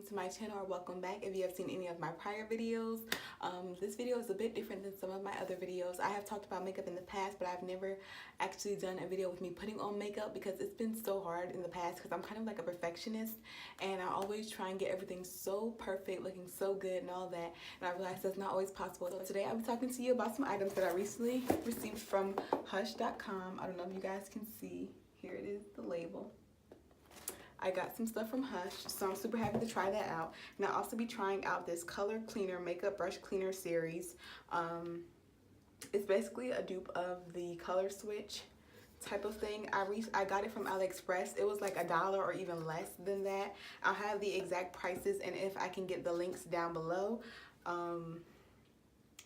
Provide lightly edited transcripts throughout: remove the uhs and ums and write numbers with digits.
To my channel, or welcome back if you have seen any of my prior videos. This video is a bit different than some of my other videos. I have talked about makeup in the past, but I've never actually done a video with me putting on makeup because it's been so hard in the past because I'm kind of like a perfectionist and I always try and get everything so perfect, looking so good and all that, and I realize that's not always possible. So today I'll be talking to you about some items that I recently received from hush.com. I don't know if you guys can see. Here it is, the label. I got some stuff from Hush, so I'm super happy to try that out. And I'll also be trying out this Color Cleaner Makeup Brush Cleaner series. It's basically a dupe of the Color Switch type of thing. I got it from AliExpress. It was like $1 or even less than that. I'll have the exact prices, and if I can get the links down below.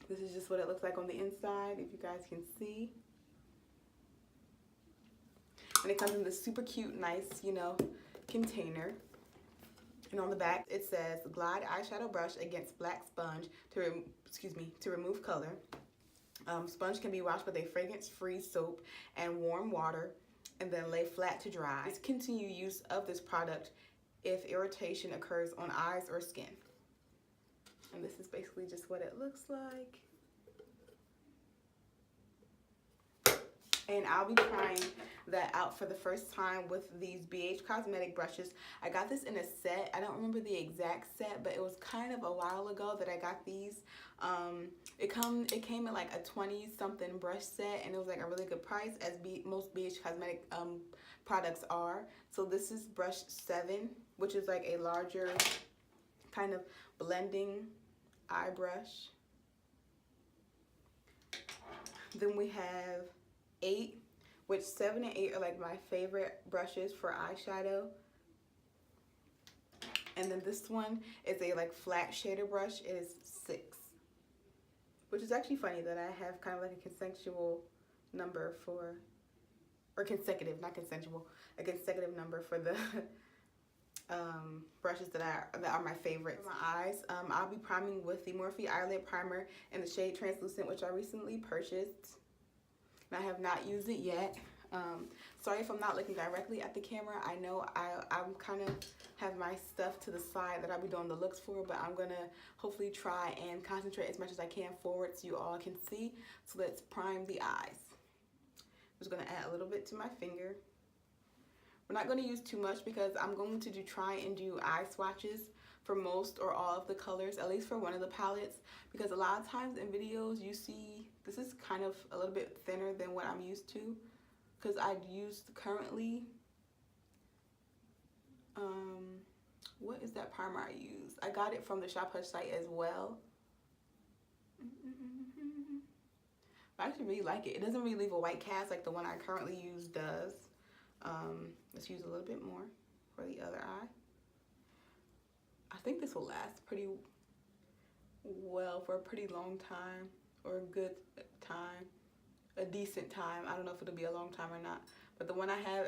This is just what it looks like on the inside, if you guys can see. And it comes in this super cute, nice, you know, container. And on the back it says Glide eyeshadow brush against black sponge to remove color. Sponge can be washed with a fragrance-free soap and warm water and then lay flat to dry. Discontinue use of this product if irritation occurs on eyes or skin. And this is basically just what it looks like. And I'll be trying that out for the first time with these BH Cosmetic brushes. I got this in a set. I don't remember the exact set, but it was kind of a while ago that I got these. It came in like a 20-something brush set, and it was like a really good price, as most BH Cosmetic products are. So this is brush 7, which is like a larger kind of blending eye brush. Then we have 8, which 7 and 8 are like my favorite brushes for eyeshadow. And then this one is a like flat shader brush. It is 6, which is actually funny that I have kind of like a consensual number for, or consecutive, not consensual, a consecutive number for the brushes that are my favorites. For my eyes, I'll be priming with the Morphe Eye Lip Primer in the shade Translucent, which I recently purchased. I have not used it yet. Sorry if I'm not looking directly at the camera. I know I'm kind of have my stuff to the side that I'll be doing the looks for, but I'm gonna hopefully try and concentrate as much as I can forward so you all can see. So let's prime the eyes. I'm just gonna add a little bit to my finger. We're not gonna use too much because I'm going to try and do eye swatches for most or all of the colors, at least for one of the palettes, because a lot of times in videos you see this is kind of a little bit thinner than what I'm used to, because I used currently what is that primer I use? I got it from the ShopHush site as well. I actually really like it. It doesn't really leave a white cast like the one I currently use does. Let's use a little bit more for the other eye. I think this will last pretty well for a pretty long time, or a good time, a decent time. I don't know if it'll be a long time or not, but the one I have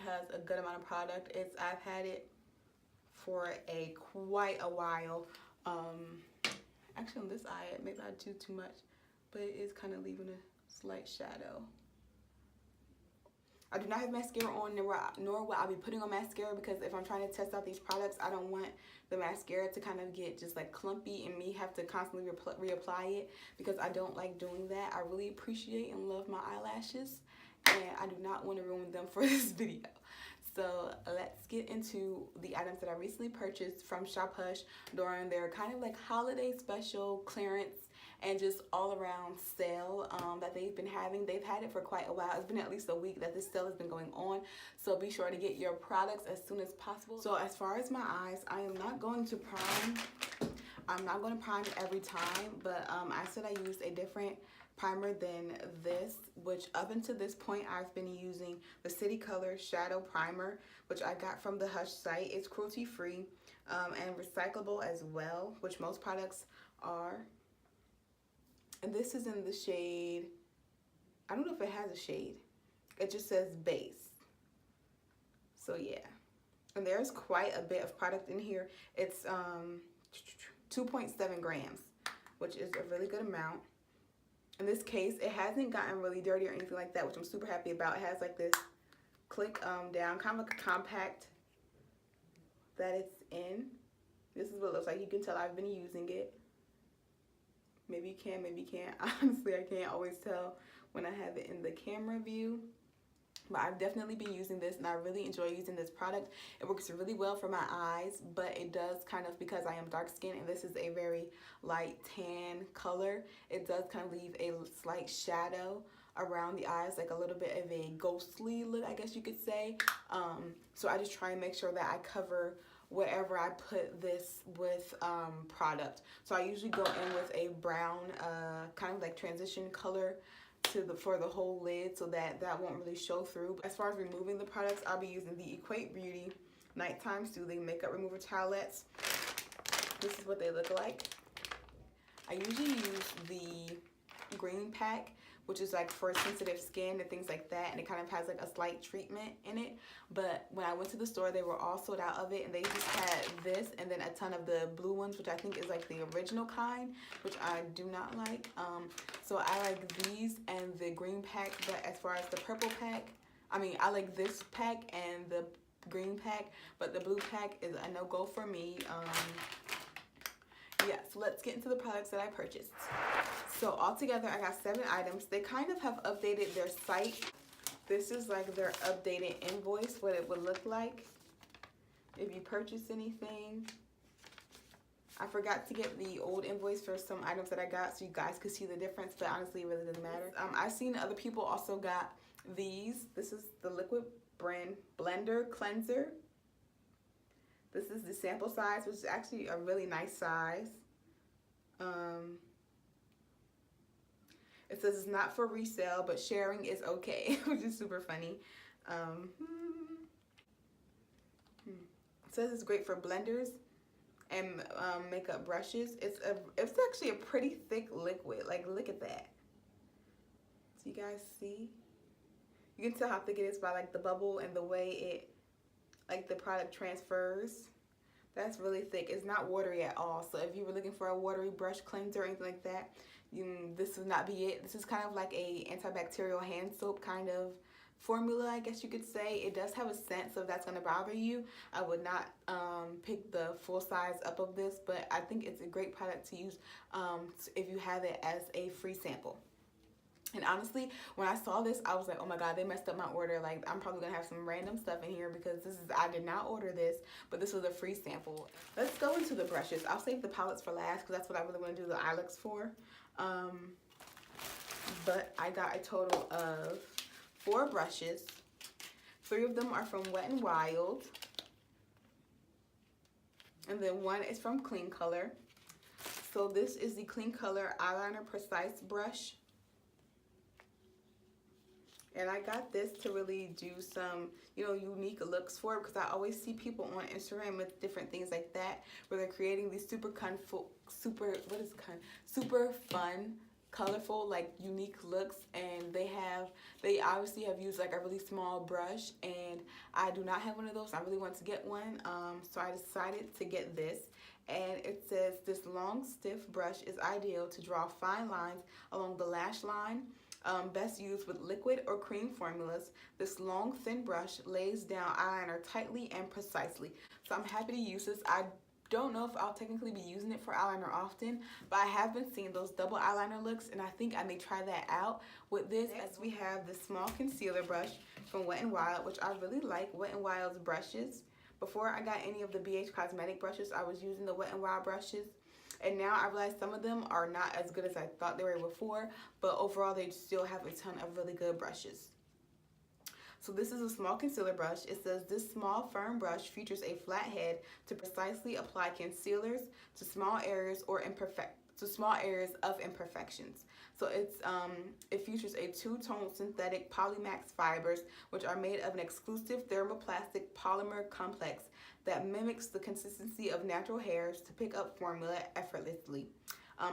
has a good amount of product. I've had it for quite a while. Actually on this eye, maybe I do too much, but it is kind of leaving a slight shadow. I do not have mascara on, nor will I be putting on mascara, because if I'm trying to test out these products, I don't want the mascara to kind of get just like clumpy and me have to constantly reapply it, because I don't like doing that. I really appreciate and love my eyelashes, and I do not want to ruin them for this video. So let's get into the items that I recently purchased from ShopHush during their kind of like holiday special clearance and just all around sale that they've been having. They've had it for quite a while. It's been at least a week that this sale has been going on. So be sure to get your products as soon as possible. So as far as my eyes, I am not going to prime. I'm not going to prime every time, but I said I used a different primer than this, which up until this point I've been using the City Color Shadow Primer, which I got from the Hush site. It's cruelty free and recyclable as well, which most products are. And this is in the shade, I don't know if it has a shade, it just says base. So yeah, and there's quite a bit of product in here. It's 2.7 grams, which is a really good amount. In this case, it hasn't gotten really dirty or anything like that, which I'm super happy about. It has like this click down, kind of like a compact that it's in. This is what it looks like. You can tell I've been using it. Maybe you can, maybe you can't. Honestly, I can't always tell when I have it in the camera view. But I've definitely been using this, and I really enjoy using this product. It works really well for my eyes, but it does kind of, because I am dark skinned and this is a very light tan color, it does kind of leave a slight shadow around the eyes, like a little bit of a ghostly look, I guess you could say. So I just try and make sure that I cover wherever I put this with product. So I usually go in with a brown kind of like transition color for the whole lid, so that won't really show through. As far as removing the products, I'll be using the Equate Beauty Nighttime Soothing Makeup Remover Towelettes. This is what they look like. I usually use the green pack, which is like for sensitive skin and things like that, and it kind of has like a slight treatment in it. But when I went to the store, they were all sold out of it, and they just had this and then a ton of the blue ones, which I think is like the original kind, which I do not like. So I like these and the green pack, but as far as the purple pack, I like this pack and the green pack, but the blue pack is a no-go for me. Yeah, so let's get into the products that I purchased. So altogether, I got 7 items. They kind of have updated their site. This is like their updated invoice, what it would look like if you purchase anything. I forgot to get the old invoice for some items that I got so you guys could see the difference, but honestly, it really doesn't matter. I've seen other people also got these. This is the Liquid Brand Blender Cleanser. This is the sample size, which is actually a really nice size. It says it's not for resale, but sharing is okay, which is super funny. It says it's great for blenders and makeup brushes. It's actually a pretty thick liquid. Like, look at that. Do you guys see? You can tell how thick it is by like the bubble and the way it, like the product transfers. That's really thick. It's not watery at all. So if you were looking for a watery brush cleanser or anything like that, this would not be it. This is kind of like a antibacterial hand soap kind of formula, I guess you could say. It does have a scent, so if that's going to bother you, I would not pick the full size up of this, but I think it's a great product to use if you have it as a free sample. And honestly, when I saw this, I was like, oh my god, they messed up my order. Like, I'm probably gonna have some random stuff in here because I did not order this, but this was a free sample. Let's go into the brushes. I'll save the palettes for last because that's what I really want to do the eye looks for. But I got a total of 4 brushes. 3 of them are from Wet n Wild, and then 1 is from Kleancolor. So this is the Kleancolor Eyeliner Precise Brush. And I got this to really do some, unique looks for it, because I always see people on Instagram with different things like that, where they're creating these super fun, colorful, like unique looks, and they obviously have used like a really small brush, and I do not have one of those. I really want to get one, so I decided to get this. And it says this long stiff brush is ideal to draw fine lines along the lash line. Best used with liquid or cream formulas. This long thin brush lays down eyeliner tightly and precisely. So I'm happy to use this. I don't know if I'll technically be using it for eyeliner often, but I have been seeing those double eyeliner looks, and I think I may try that out with this. Next, we have the small concealer brush from Wet n Wild, which I really like Wet n Wild's brushes. Before I got any of the BH Cosmetic brushes, I was using the Wet n Wild brushes. And now I realize some of them are not as good as I thought they were before, but overall they still have a ton of really good brushes. So this is a small concealer brush. It says this small firm brush features a flat head to precisely apply concealers to small areas of imperfections. So it features a 2-tone synthetic Polymax fibers, which are made of an exclusive thermoplastic polymer complex that mimics the consistency of natural hairs to pick up formula effortlessly.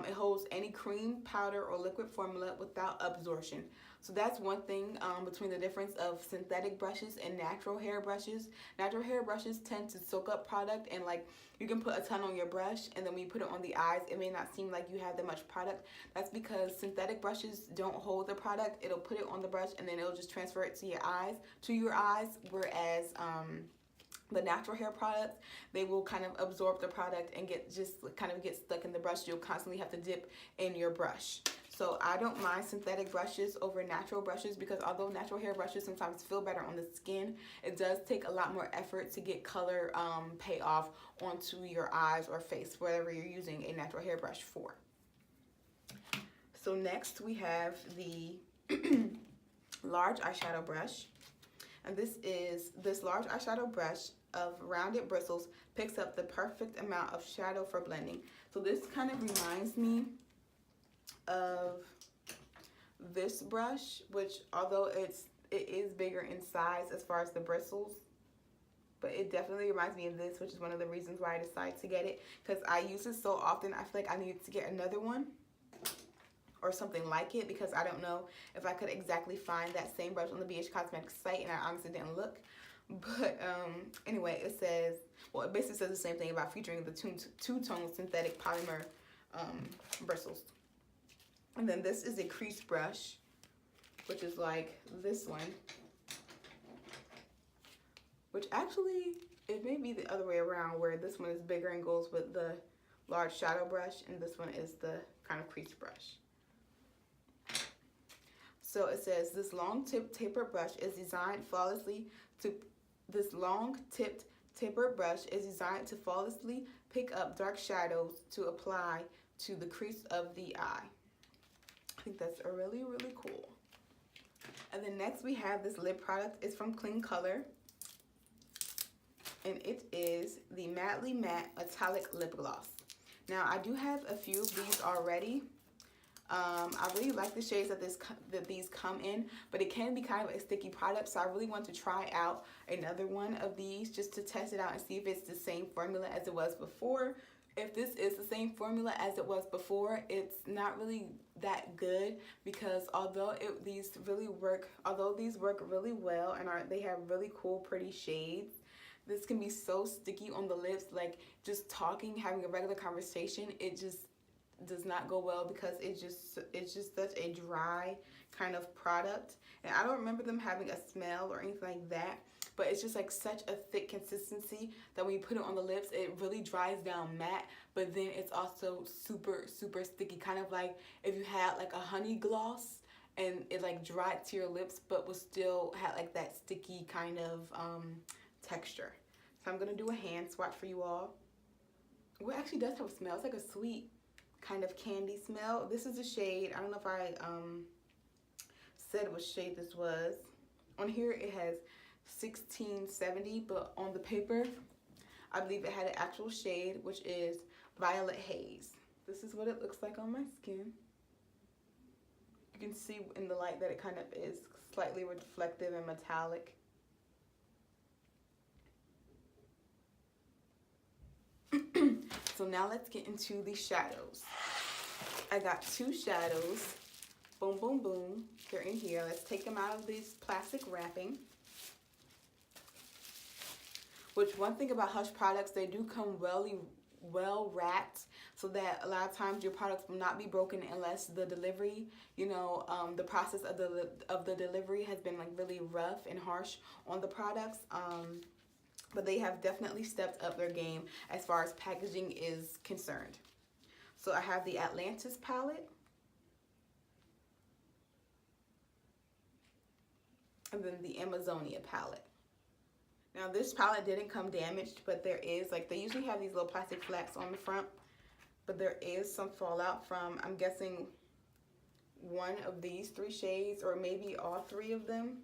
It holds any cream, powder, or liquid formula without absorption. So that's one thing between the difference of synthetic brushes and natural hair brushes. Natural hair brushes tend to soak up product, and like you can put a ton on your brush, and then when you put it on the eyes, it may not seem like you have that much product. That's because synthetic brushes don't hold the product. It'll put it on the brush, and then it'll just transfer it to your eyes, whereas the natural hair products, they will kind of absorb the product and get stuck in the brush. You'll constantly have to dip in your brush. So I don't mind synthetic brushes over natural brushes, because although natural hair brushes sometimes feel better on the skin, it does take a lot more effort to get color pay off onto your eyes or face, whatever you're using a natural hair brush for. So next we have the large eyeshadow brush. And this large eyeshadow brush of rounded bristles picks up the perfect amount of shadow for blending. So this kind of reminds me of this brush, which although it is bigger in size as far as the bristles, but it definitely reminds me of this, which is one of the reasons why I decided to get it, because I use it so often. I feel like I needed to get another one or something like it, because I don't know if I could exactly find that same brush on the BH Cosmetics site, and I honestly didn't look. But anyway, it says, well, it basically says the same thing about featuring the two-tone synthetic polymer bristles. And then this is a crease brush, which is like this one, which actually, it may be the other way around, where this one is bigger and goes with the large shadow brush, and this one is the kind of crease brush. So it says, this long-tipped tapered brush is designed to flawlessly pick up dark shadows to apply to the crease of the eye. I think that's really, really cool. And then next we have this lip product. It's from Kleancolor, and it is the Madly Matte Metallic Lip Gloss. Now, I do have a few of these already. I really like the shades that these come in, but it can be kind of a sticky product, so I really want to try out another one of these just to test it out and see if it's the same formula as it was before. If this is the same formula as it was before, it's not really that good, because although these work really well and they have really cool, pretty shades, this can be so sticky on the lips. Like, just talking, having a regular conversation, it just does not go well, because it's just such a dry kind of product. And I don't remember them having a smell or anything like that, but it's just like such a thick consistency that when you put it on the lips, it really dries down matte, but then it's also super, super sticky, kind of like if you had like a honey gloss and it like dried to your lips but was still had like that sticky kind of texture. So I'm gonna do a hand swatch for you all. Well, it actually does have a smell. It's like a sweet kind of candy smell. This is a shade, I don't know if I said what shade this was. On here it has 1670, but on the paper I believe it had an actual shade, which is Violet Haze. This is what it looks like on my skin. You can see in the light that it kind of is slightly reflective and metallic. So now let's get into the shadows. I got two shadows. Boom, boom, boom. They're in here. Let's take them out of this plastic wrapping. Which, one thing about Hush products, they do come well wrapped, so that a lot of times your products will not be broken unless the delivery, the process of the delivery has been like really rough and harsh on the products. But they have definitely stepped up their game as far as packaging is concerned. So I have the Atlantis palette. And then the Amazonia palette. Now this palette didn't come damaged, but there is, like, they usually have these little plastic flats on the front, but there is some fallout from, I'm guessing, one of these three shades, or maybe all three of them.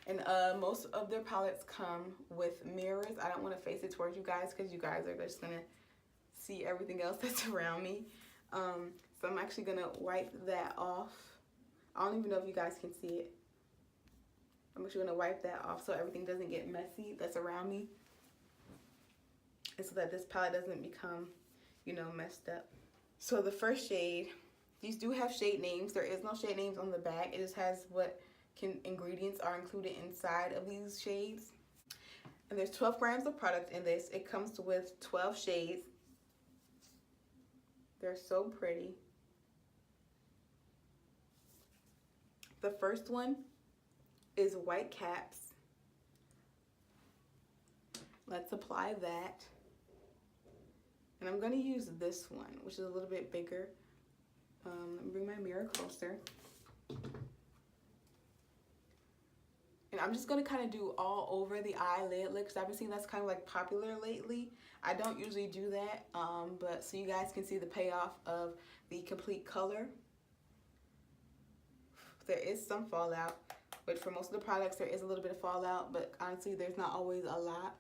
And most of their palettes come with mirrors. I don't want to face it towards you guys, because you guys are just going to see everything else that's around me. So I'm actually going to wipe that off. I don't even know if you guys can see it. I'm actually going to wipe that off so everything doesn't get messy that's around me, and so that this palette doesn't become, messed up. So the first shade, these do have shade names. There is no shade names on the back. It just has what ingredients are included inside of these shades. And there's 12 grams of product in this. It comes with 12 shades. They're so pretty. The first one is White Caps. let's apply that. And I'm going to use this one, which is a little bit bigger. Let me bring my mirror closer. And I'm just going to kind of do all over the eyelid look, because I've been seeing that's kind of like popular lately. I don't usually do that, but so you guys can see the payoff of the complete color. There is some fallout, but for most of the products there is a little bit of fallout, but honestly there's not always a lot.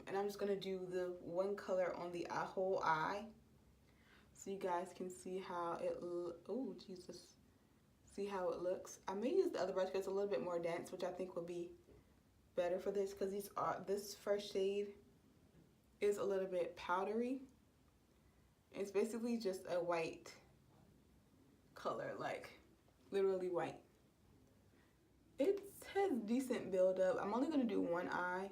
And I'm just going to do the one color on the whole eye, so you guys can see how it oh Jesus, see how it looks. I may use the other brush because it's a little bit more dense, which I think will be better for this, because these are, this first shade is a little bit powdery. It's basically just a white color, like literally white. It has decent buildup. I'm only going to do one eye.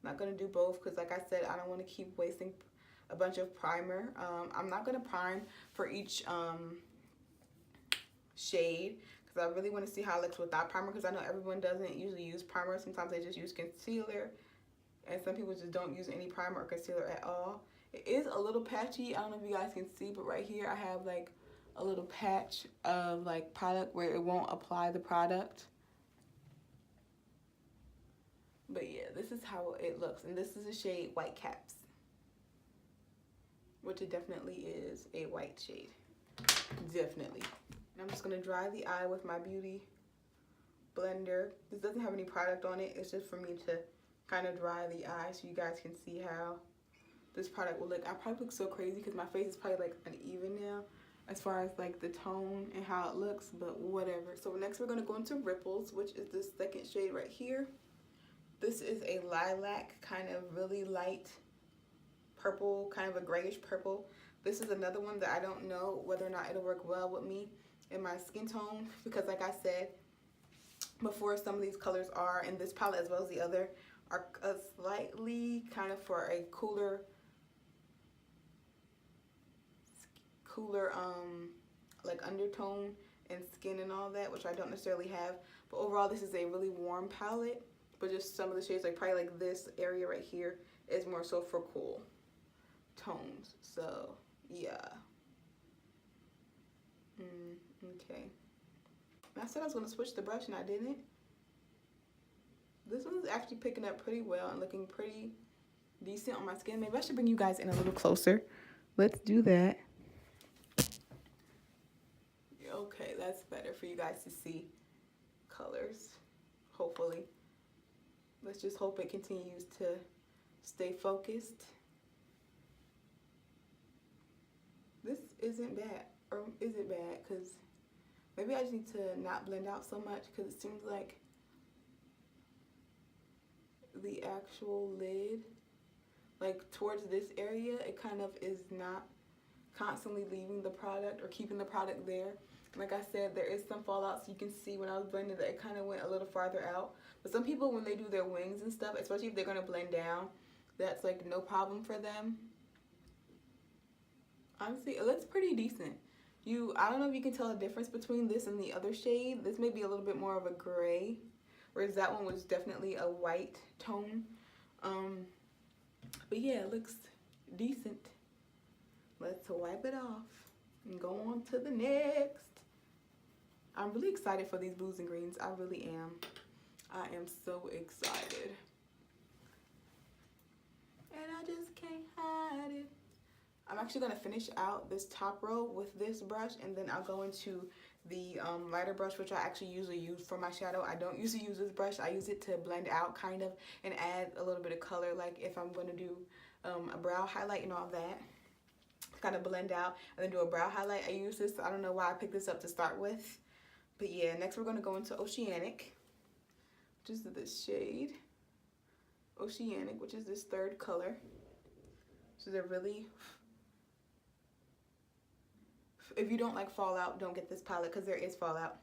I'm not going to do both because, like I said, I don't want to keep wasting a bunch of primer. I'm not going to prime for each shade, because I really want to see how it looks without primer, because I know everyone doesn't usually use primer. Sometimes they just use concealer, and some people just don't use any primer or concealer at all. It is a little patchy. I don't know if you guys can see, but right here I have like a little patch of like product where it won't apply the product. But yeah, this is how it looks, and this is a shade White Caps, which it definitely is a white shade, definitely. And I'm just gonna dry the eye with my beauty blender. This doesn't have any product on it, it's just for me to kind of dry the eye so you guys can see how this product will look. I probably look so crazy because my face is probably like uneven now as far as like the tone and how it looks, but whatever. So next we're gonna go into Ripples, which is this second shade right here. This is a lilac, kind of really light purple, kind of a grayish purple. This is another one that I don't know whether or not it'll work well with me in my skin tone, because like I said before, some of these colors are in this palette as well as the other are a slightly kind of for a cooler like undertone and skin and all that, which I don't necessarily have. But overall this is a really warm palette, but just some of the shades, like probably like this area right here, is more so for cool tones. So yeah. Okay. And I said I was going to switch the brush and I didn't. This one's actually picking up pretty well and looking pretty decent on my skin. Maybe I should bring you guys in a little closer. Let's do that. Okay, that's better for you guys to see colors, hopefully. Let's just hope it continues to stay focused. This isn't bad, or is it bad? Because maybe I just need to not blend out so much, because it seems like the actual lid, like towards this area, it kind of is not constantly leaving the product or keeping the product there. Like I said, there is some fallout, so you can see when I was blending that it kind of went a little farther out. But some people, when they do their wings and stuff, especially if they're going to blend down, that's like no problem for them. Honestly, it looks pretty decent. I don't know if you can tell a difference between this and the other shade. This may be a little bit more of a gray, whereas that one was definitely a white tone. But yeah, it looks decent. Let's wipe it off and go on to the next. I'm really excited for these blues and greens. I really am. I am so excited. And I just can't hide it. I'm actually going to finish out this top row with this brush, and then I'll go into the lighter brush, which I actually usually use for my shadow. I don't usually use this brush. I use it to blend out kind of and add a little bit of color, like if I'm going to do a brow highlight and all that. Kind of blend out and then do a brow highlight. I use this. I don't know why I picked this up to start with. But yeah, next we're going to go into Oceanic, which is this shade. Oceanic, which is this third color. So they're really... If you don't like fallout, don't get this palette, because there is fallout.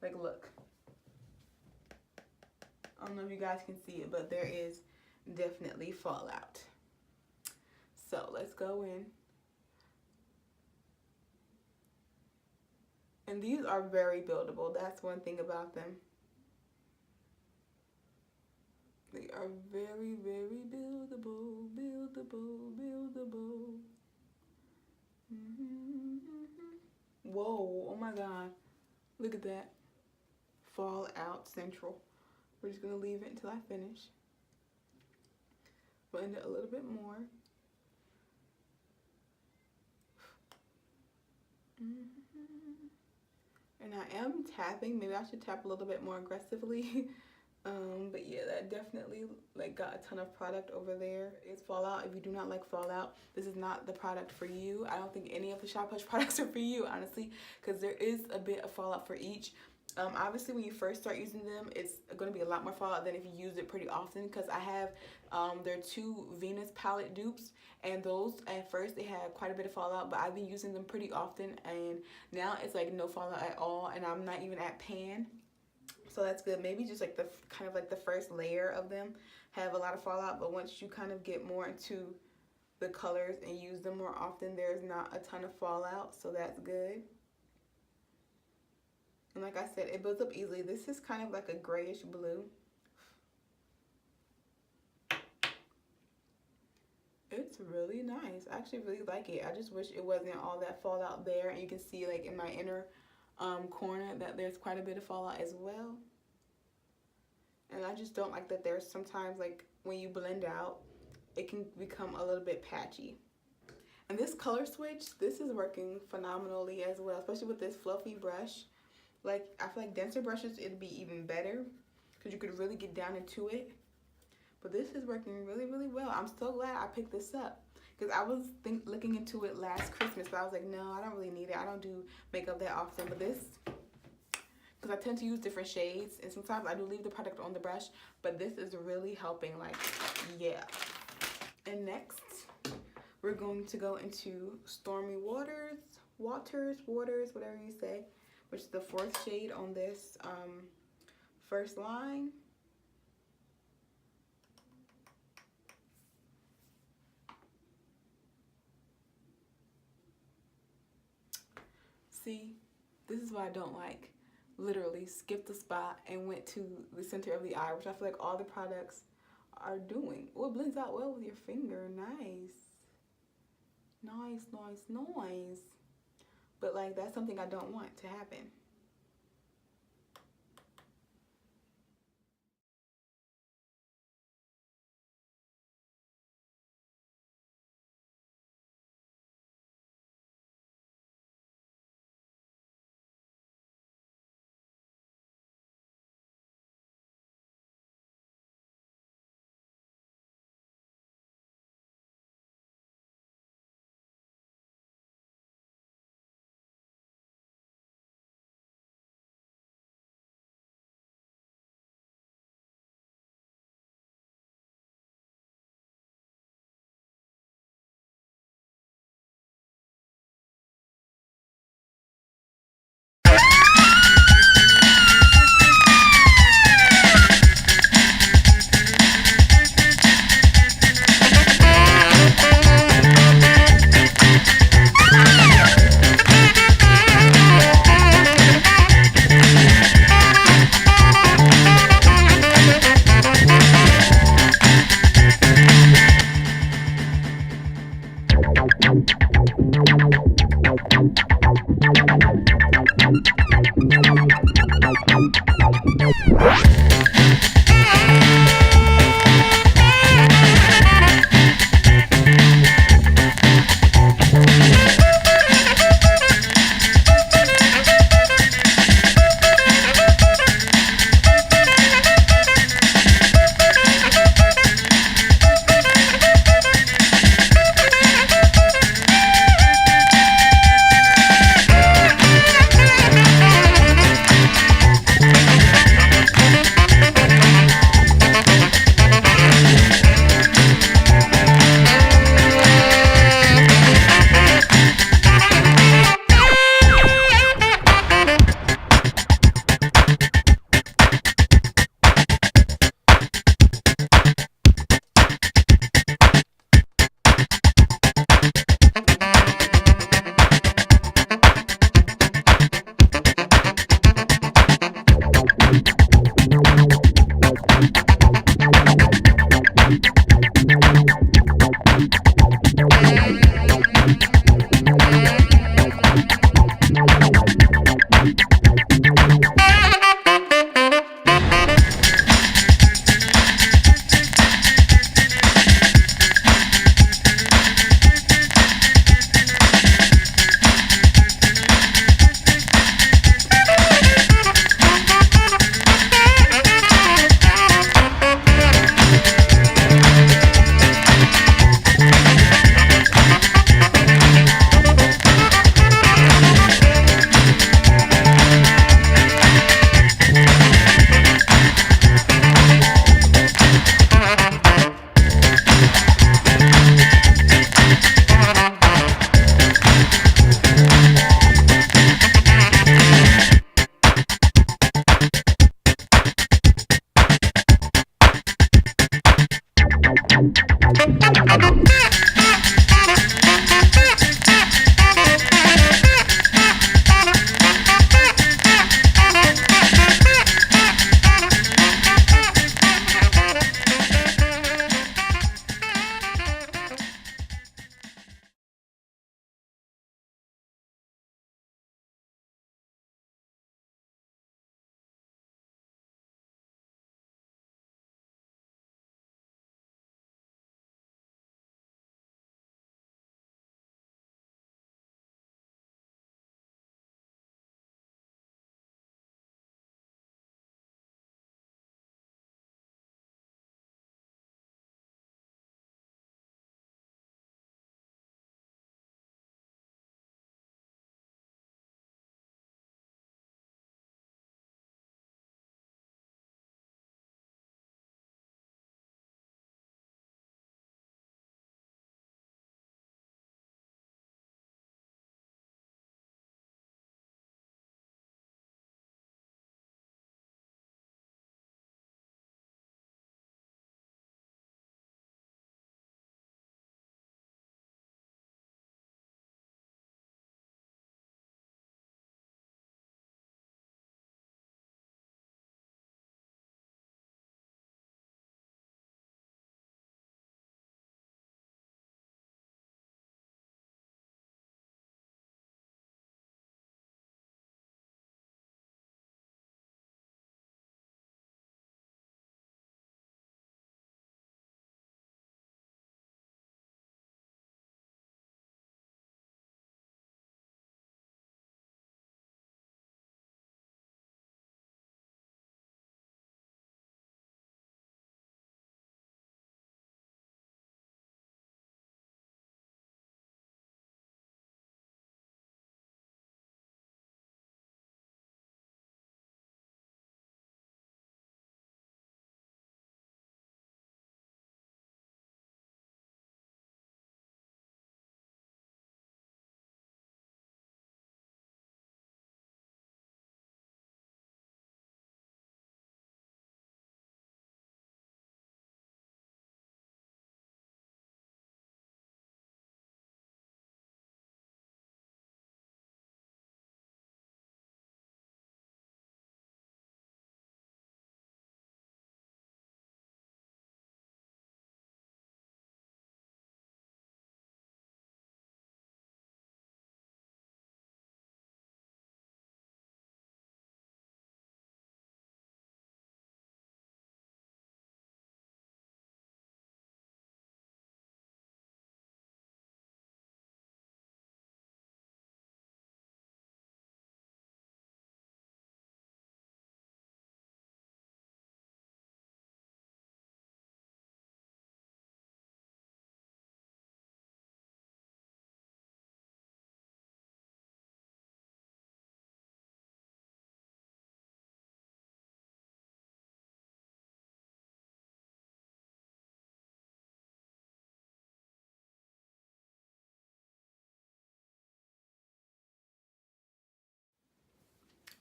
Like, look. I don't know if you guys can see it, but there is definitely fallout. So let's go in. And these are very buildable. That's one thing about them. They are very, very buildable, buildable, buildable. Whoa, oh my god. Look at that. Fallout Central. We're just going to leave it until I finish. Blend it a little bit more. And I am tapping. Maybe I should tap a little bit more aggressively. But yeah, that definitely like got a ton of product over there. It's Fallout. If you do not like Fallout, this is not the product for you. I don't think any of the ShopHush products are for you, honestly, because there is a bit of fallout for each. Obviously, when you first start using them, it's going to be a lot more fallout than if you use it pretty often, because I have their 2 Venus palette dupes, and those at first they had quite a bit of fallout, but I've been using them pretty often, and now it's like no fallout at all, and I'm not even at pan. So that's good. Maybe just like the kind of like the first layer of them have a lot of fallout, but once you kind of get more into the colors and use them more often, there's not a ton of fallout, so that's good. And like I said, it builds up easily. This is kind of like a grayish blue. It's really nice. I actually really like it. I just wish it wasn't all that fallout there, and you can see like in my inner corner that there's quite a bit of fallout as well. And I just don't like that there's sometimes like when you blend out, it can become a little bit patchy. And this color switch, this is working phenomenally as well, especially with this fluffy brush. Like, I feel like denser brushes, it'd be even better because you could really get down into it. But this is working really, really well. I'm so glad I picked this up because I was looking into it last Christmas, but I was like, no, I don't really need it. I don't do makeup that often. But this, because I tend to use different shades, and sometimes I do leave the product on the brush, but this is really helping, like, yeah. And next, we're going to go into Stormy Waters, whatever you say, which is the 4th shade on this first line. See, this is what I don't like. Literally skipped the spot and went to the center of the eye, which I feel like all the products are doing. Oh, it blends out well with your finger. Nice. Nice, nice, nice. But like, that's something I don't want to happen.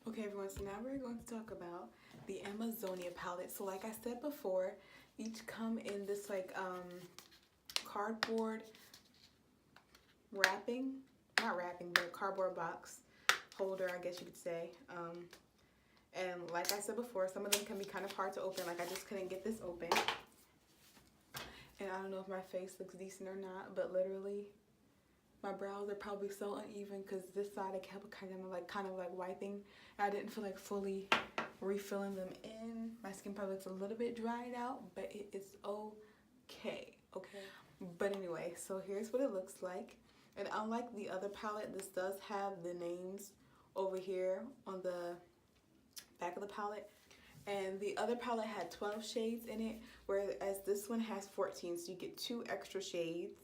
Okay everyone, so now we're going to talk about the Amazonia palette. So like I said before, each come in this like cardboard wrapping, not wrapping, but cardboard box holder, I guess you could say. And like I said before, some of them can be kind of hard to open. Like I just couldn't get this open. And I don't know if my face looks decent or not, but literally my brows are probably so uneven because this side I kept kind of like wiping. And I didn't feel like fully refilling them in. My skin probably looks a little bit dried out, but it is okay. But anyway, so here's what it looks like. And unlike the other palette, this does have the names over here on the back of the palette. And the other palette had 12 shades in it, whereas this one has 14, so you get 2 extra shades.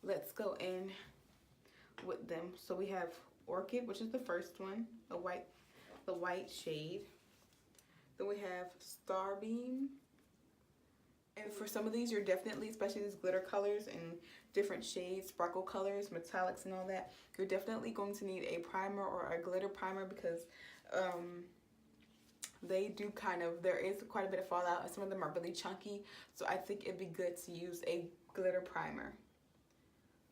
Let's go in with them. So we have Orchid, which is the first one, the white shade. Then we have Starbeam. And for some of these, you're definitely, especially these glitter colors and different shades, sparkle colors, metallics and all that, you're definitely going to need a primer or a glitter primer because they do there is quite a bit of fallout and some of them are really chunky. So I think it'd be good to use a glitter primer.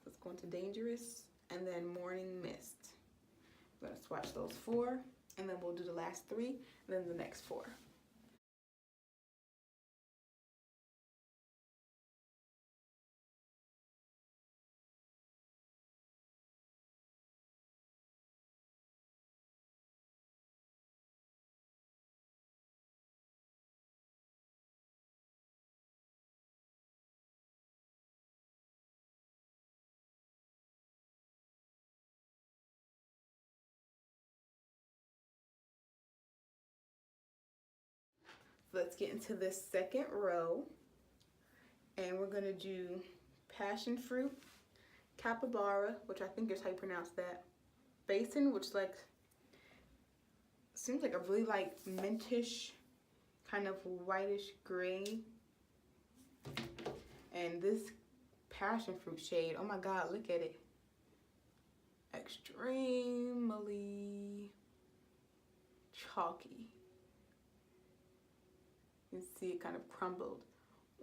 Let's go into Dangerous and then Morning Mist. I'm going to swatch those 4 and then we'll do the last 3 and then the next 4. Let's get into this second row and we're gonna do Passion Fruit, Capybara, which I think is how you pronounce that, Basin, which like seems like a really like mintish kind of whitish gray, and this Passion Fruit shade, oh my god, look at it, extremely chalky. You can see it kind of crumbled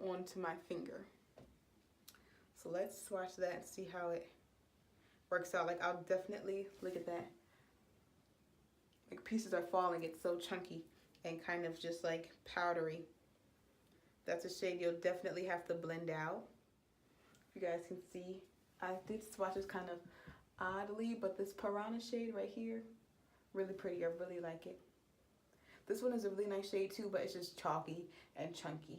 onto my finger. So let's swatch that and see how it works out. Like I'll definitely, look at that. Like pieces are falling, it's so chunky and kind of just like powdery. That's a shade you'll definitely have to blend out. If you guys can see, I did swatches kind of oddly, but this Piranha shade right here, really pretty, I really like it. This one is a really nice shade too, but it's just chalky and chunky.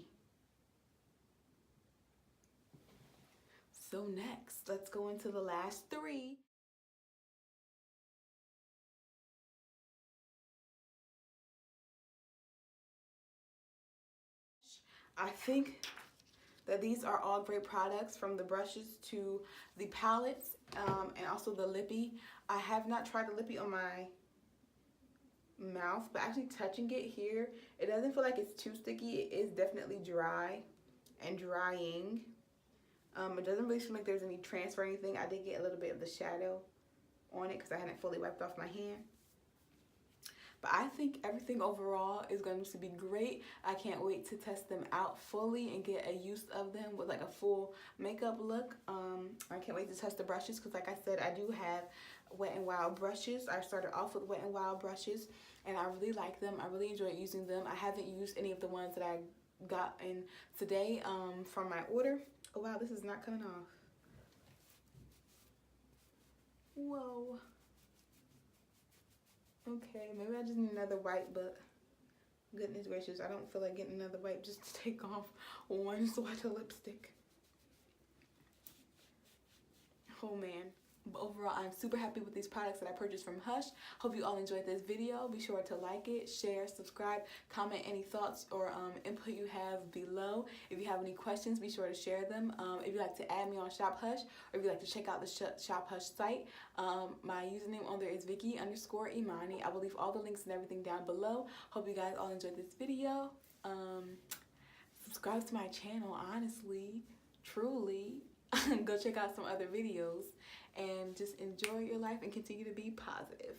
So next, let's go into the last 3. I think that these are all great products, from the brushes to the palettes and also the lippy. I have not tried the lippy on my mouth, but actually touching it here, it doesn't feel like it's too sticky. It is definitely dry and drying. It doesn't really seem like there's any transfer or anything. I did get a little bit of the shadow on it because I hadn't fully wiped off my hand. But I think everything overall is going to be great. I can't wait to test them out fully and get a use of them with like a full makeup look. I can't wait to test the brushes because like I said, I do have Wet n Wild brushes. I started off with Wet n Wild brushes and I really like them. I really enjoy using them. I haven't used any of the ones that I got in today from my order. Oh wow, this is not coming off. Whoa. Okay, maybe I just need another wipe, but goodness gracious, I don't feel like getting another wipe just to take off one swatch of lipstick. Oh man. But overall, I'm super happy with these products that I purchased from Hush. Hope you all enjoyed this video. Be sure to like it, share, subscribe, comment any thoughts or input you have below. If you have any questions, be sure to share them. If you'd like to add me on ShopHush, or if you'd like to check out the ShopHush site, my username on there is Vicky_Imani. I will leave all the links and everything down below. Hope you guys all enjoyed this video. Subscribe to my channel, honestly, truly. Go check out some other videos and just enjoy your life and continue to be positive.